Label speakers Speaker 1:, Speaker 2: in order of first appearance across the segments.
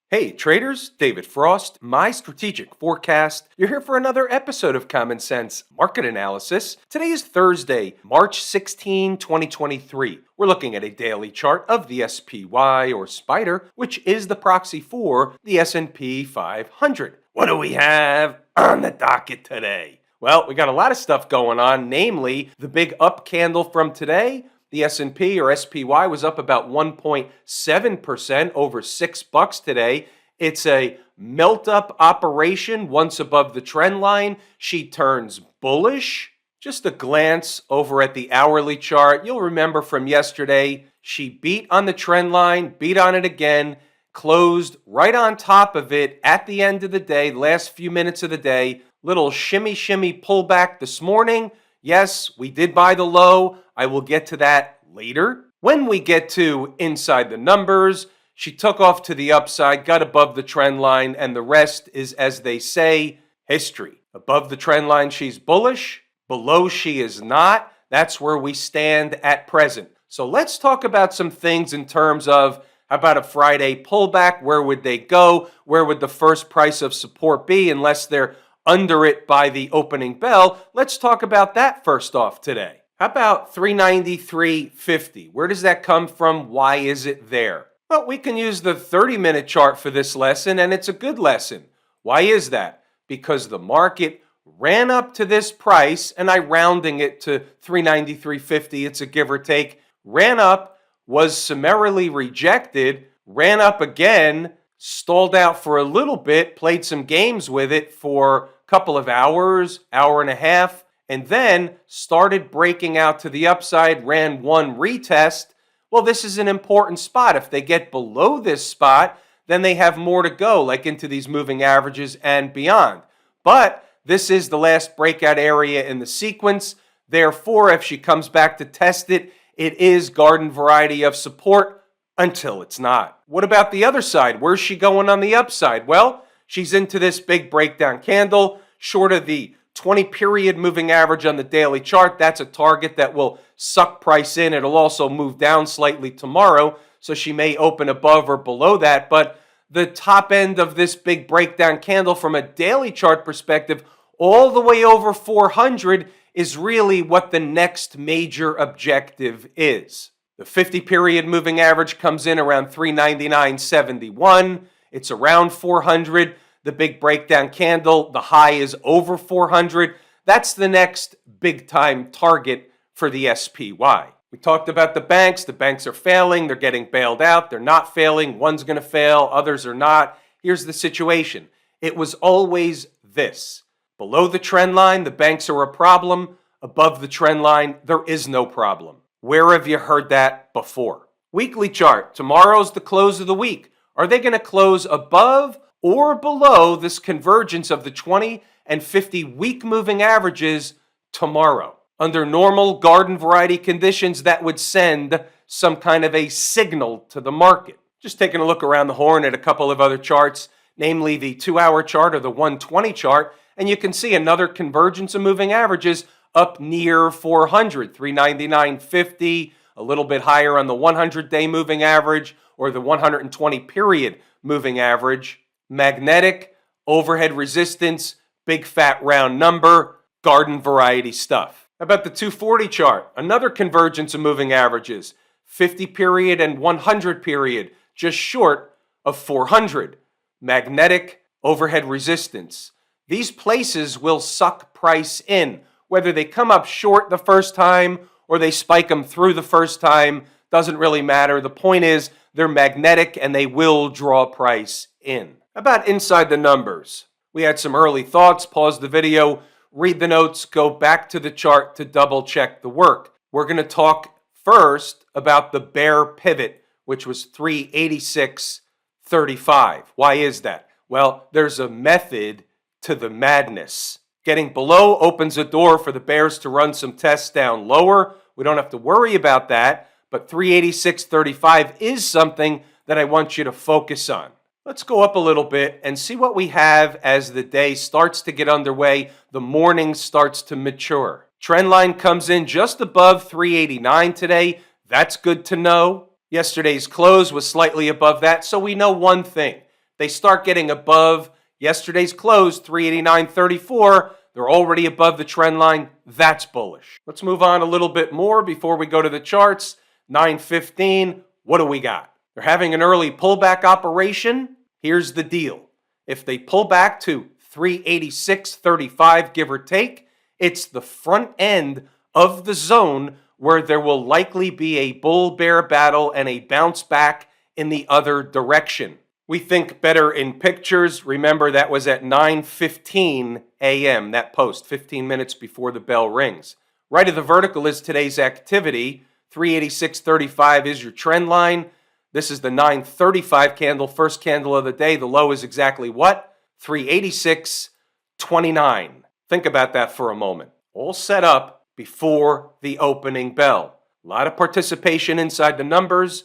Speaker 1: Hey traders, David Frost, my strategic forecast. You're here for another episode of Common Sense Market Analysis. Today is Thursday, March 16, 2023. We're looking at a daily chart of the SPY or Spider, which is the proxy for the S&P 500. What do we have on the docket today? Well, we got a lot of stuff going on, namely the big up candle from today. The S&P or SPY was up about 1.7% over $6 today. It's a melt-up operation once above the trend line. She turns bullish. Just a glance over at the hourly chart. You'll remember from yesterday, she beat on the trend line, beat on it again, closed right on top of it at the end of the day, last few minutes of the day. Little shimmy pullback this morning. Yes, we did buy the low. I will get to that later. When we get to inside the numbers, she took off to the upside, got above the trend line, and the rest is, as they say, history. Above the trend line, she's bullish. Below, she is not. That's where we stand at present. So let's talk about some things in terms of how about a Friday pullback? Where would they go? Where would the first price of support be unless they're under it by the opening bell? Let's talk about that first off today. How about 393.50? Where does that come from? Why is it there? Well, we can use the 30-minute chart for this lesson, and it's a good lesson. Why is that? Because the market ran up to this price, and I'm rounding it to 393.50. It's a give or take. Ran up, was summarily rejected, ran up again, stalled out for a little bit, played some games with it for couple of hours, hour and a half, and then started breaking out to the upside, ran one retest. Well, this is an important spot. If they get below this spot, then they have more to go, like into these moving averages and beyond. But this is the last breakout area in the sequence. Therefore, if she comes back to test it, it is garden variety of support until it's not. What about the other side? Where's she going on the upside? Well, she's into this big breakdown candle, short of the 20-period moving average on the daily chart. That's a target that will suck price in. It'll also move down slightly tomorrow, so she may open above or below that. But the top end of this big breakdown candle from a daily chart perspective, all the way over 400, is really what the next major objective is. The 50-period moving average comes in around 399.71. It's around 400. The big breakdown candle, the high is over 400. That's the next big time target for the SPY. We talked about the banks. The banks are failing. They're getting bailed out. They're not failing. One's going to fail. Others are not. Here's the situation. It was always this. Below the trend line, the banks are a problem. Above the trend line, there is no problem. Where have you heard that before? Weekly chart. Tomorrow's the close of the week. Are they going to close above or below this convergence of the 20 and 50 week moving averages tomorrow? Under normal garden variety conditions, that would send some kind of a signal to the market. Just taking a look around the horn at a couple of other charts, namely the 2-hour chart or the 120 chart, and you can see another convergence of moving averages up near 400, 399.50, a little bit higher on the 100-day moving average or the 120-period moving average. Magnetic, overhead resistance, big fat round number, garden variety stuff. How about the 240 chart? Another convergence of moving averages, 50-period and 100-period, just short of 400. Magnetic, overhead resistance. These places will suck price in. Whether they come up short the first time or they spike them through the first time, doesn't really matter. The point is they're magnetic and they will draw price in. How about inside the numbers? We had some early thoughts. Pause the video, read the notes, go back to the chart to double check the work. We're going to talk first about the bear pivot, which was 386.35. Why is that? Well, there's a method to the madness. Getting below opens a door for the bears to run some tests down lower. We don't have to worry about that, but 386.35 is something that I want you to focus on. Let's go up a little bit and see what we have as the day starts to get underway, the morning starts to mature. Trendline comes in just above 389 today. That's good to know. Yesterday's close was slightly above that, so we know one thing. They start getting above yesterday's close, 389.34. They're already above the trend line. That's bullish. Let's move on a little bit more before we go to the charts. 9:15. What do we got? They're having an early pullback operation. Here's the deal. If they pull back to 386.35, give or take, it's the front end of the zone where there will likely be a bull-bear battle and a bounce back in the other direction. We think better in pictures. Remember, that was at 9:15 a.m., that post, 15 minutes before the bell rings. Right of the vertical is today's activity. 386.35 is your trend line. This is the 9:35 candle, first candle of the day. The low is exactly what? 386.29. Think about that for a moment. All set up before the opening bell. A lot of participation inside the numbers,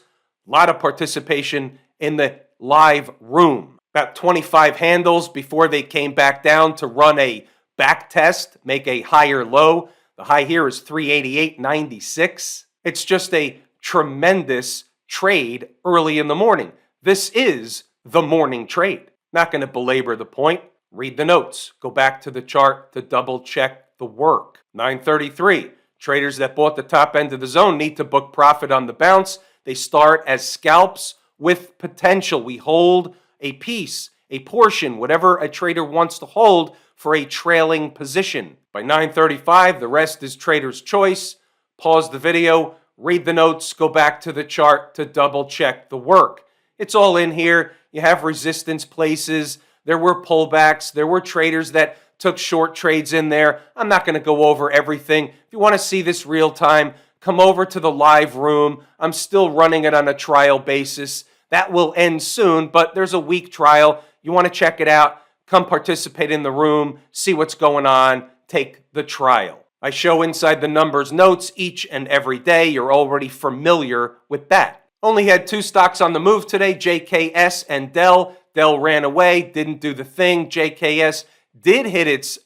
Speaker 1: a lot of participation in the live room. About 25 handles before they came back down to run a back test, make a higher low. The high here is 388.96. It's just a tremendous trade early in the morning. This is the morning trade. Not going to belabor the point. Read the notes. Go back to the chart to double check the work. 9:33. Traders that bought the top end of the zone need to book profit on the bounce. They start as scalps with potential. We hold a piece, a portion, whatever a trader wants to hold for a trailing position. By 9:35, the rest is trader's choice. Pause the video, read the notes, go back to the chart to double check the work. It's all in here. You have resistance places. There were pullbacks. There were traders that took short trades in there. I'm not going to go over everything. If you want to see this real time, come over to the live room. I'm still running it on a trial basis. That will end soon, but there's a week trial. You want to check it out, come participate in the room, see what's going on, take the trial. I show inside the numbers notes each and every day. You're already familiar with that. Only had two stocks on the move today, JKS and Dell. Dell ran away, didn't do the thing. JKS did hit its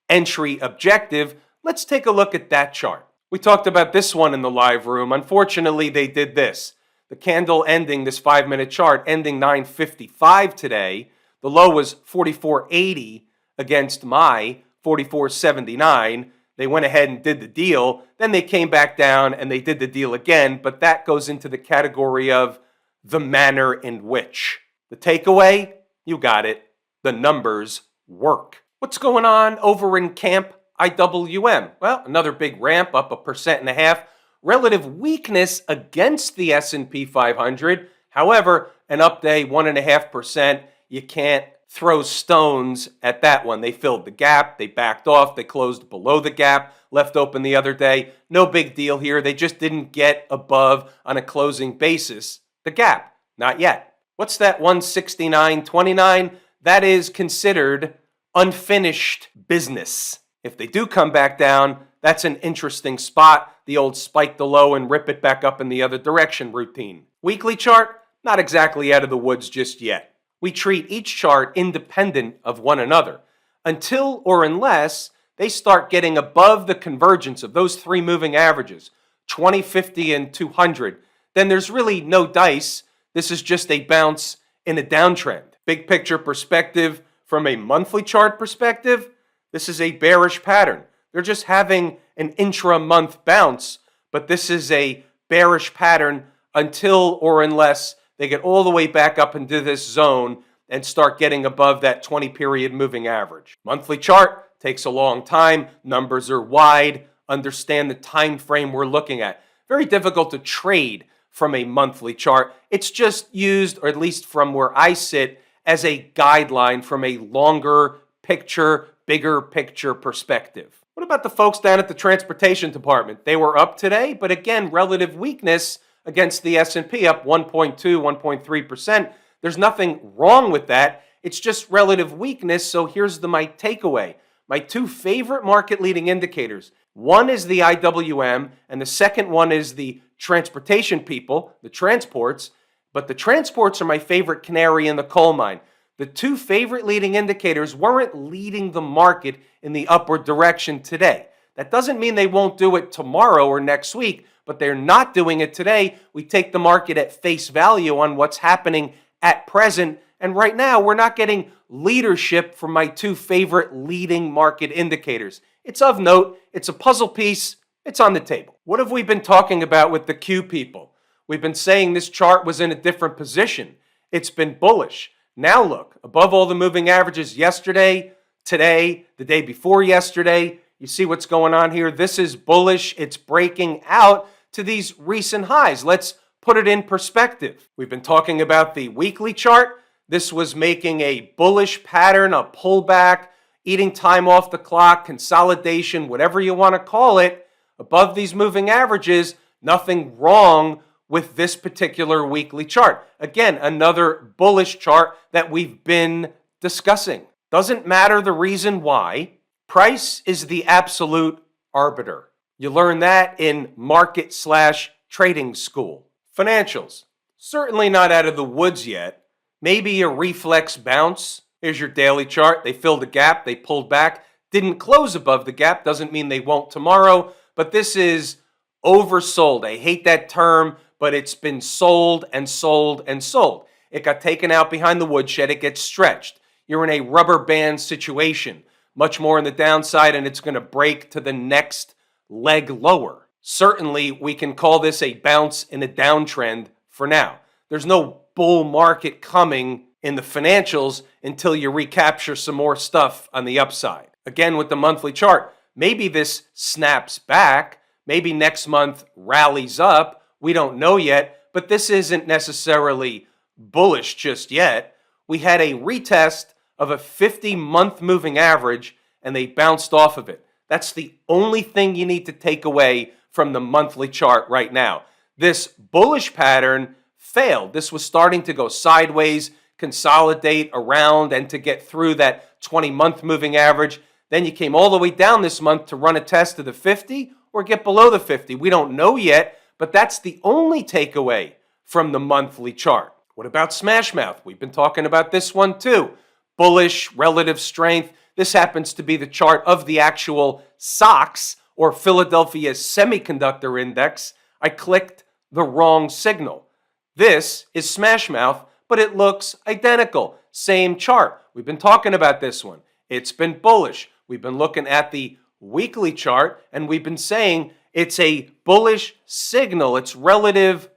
Speaker 1: entry objective. Let's take a look at that chart. We talked about this one in the live room. Unfortunately, they did this. The candle ending, this 5-minute chart, ending 9:55 today. The low was 44.80 against my 44.79. They went ahead and did the deal. Then they came back down and they did the deal again. But that goes into the category of the manner in which. The takeaway, you got it. The numbers work. What's going on over in Camp IWM? Well, another big ramp, up 1.5%. Relative weakness against the S&P 500. However, an up day, 1.5%. You can't throw stones at that one. They filled the gap. They backed off. They closed below the gap, left open the other day. No big deal here. They just didn't get above on a closing basis the gap. Not yet. What's that 169.29? That is considered unfinished business. If they do come back down, that's an interesting spot. The old spike the low and rip it back up in the other direction routine. Weekly chart, not exactly out of the woods just yet. We treat each chart independent of one another until or unless they start getting above the convergence of those three moving averages, 20, 50, and 200. Then there's really no dice. This is just a bounce in a downtrend. Big picture perspective, from a monthly chart perspective, this is a bearish pattern. They're just having an intra-month bounce, but this is a bearish pattern until or unless they get all the way back up into this zone and start getting above that 20-period moving average. Monthly chart takes a long time. Numbers are wide. Understand the time frame we're looking at. Very difficult to trade from a monthly chart. It's just used, or at least from where I sit, as a guideline from a longer picture, bigger picture perspective. What about the folks down at the transportation department? They were up today, but again, relative weakness against the S&P, up 1.2, 1.3%. There's nothing wrong with that. It's just relative weakness. So here's my takeaway. My two favorite market leading indicators. One is the IWM, and the second one is the transportation people, the transports. But the transports are my favorite canary in the coal mine. The two favorite leading indicators weren't leading the market in the upward direction today. That doesn't mean they won't do it tomorrow or next week, but they're not doing it today. We take the market at face value on what's happening at present, And right now, we're not getting leadership from my two favorite leading market indicators. It's of note, it's a puzzle piece, it's on the table. What have we been talking about with the Q people? We've been saying this chart was in a different position. It's been bullish. Now look, above all the moving averages yesterday, today, the day before yesterday, you see what's going on here? This is bullish. It's breaking out to these recent highs. Let's put it in perspective. We've been talking about the weekly chart. This was making a bullish pattern, a pullback, eating time off the clock, consolidation, whatever you want to call it. Above these moving averages, nothing wrong with this particular weekly chart. Again, another bullish chart that we've been discussing. Doesn't matter the reason why. Price is the absolute arbiter. You learn that in market/trading school. Financials, certainly not out of the woods yet. Maybe a reflex bounce. Here's your daily chart. They filled a gap, they pulled back, didn't close above the gap. Doesn't mean they won't tomorrow, but this is oversold. I hate that term, but it's been sold and sold and sold. It got taken out behind the woodshed. It gets stretched. You're in a rubber band situation, much more on the downside, and it's going to break to the next leg lower. Certainly, we can call this a bounce in a downtrend for now. There's no bull market coming in the financials until you recapture some more stuff on the upside. Again, with the monthly chart, maybe this snaps back. Maybe next month rallies up. We don't know yet, but this isn't necessarily bullish just yet. We had a retest of a 50-month moving average, and they bounced off of it. That's the only thing you need to take away from the monthly chart right now. This bullish pattern failed. This was starting to go sideways, consolidate around, and to get through that 20-month moving average. Then you came all the way down this month to run a test of the 50 or get below the 50. We don't know yet, but that's the only takeaway from the monthly chart. What about Smashmouth? We've been talking about this one too. Bullish, relative strength. This happens to be the chart of the actual SOX, or Philadelphia Semiconductor Index. I clicked the wrong signal. This is Smashmouth, but it looks identical. Same chart. We've been talking about this one. It's been bullish. We've been looking at the weekly chart, and we've been saying it's a bullish signal. It's relative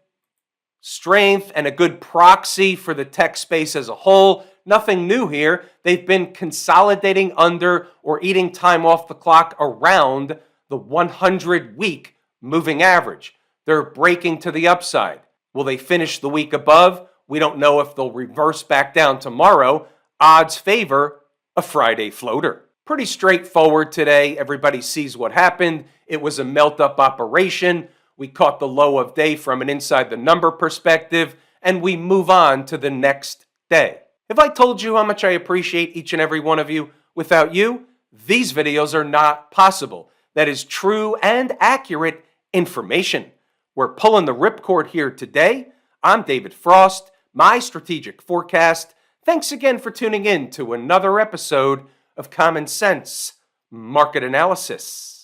Speaker 1: strength and a good proxy for the tech space as a whole. Nothing new here. They've been consolidating under or eating time off the clock around the 100-week moving average. They're breaking to the upside. Will they finish the week above? We don't know if they'll reverse back down tomorrow. Odds favor a Friday floater. Pretty straightforward today. Everybody sees what happened. It was a melt-up operation. We caught the low of day from an inside the number perspective, and we move on to the next day. Have I told you how much I appreciate each and every one of you? Without you, these videos are not possible. That is true and accurate information. We're pulling the ripcord here today. I'm David Frost, my strategic forecast. Thanks again for tuning in to another episode of Common Sense Market Analysis.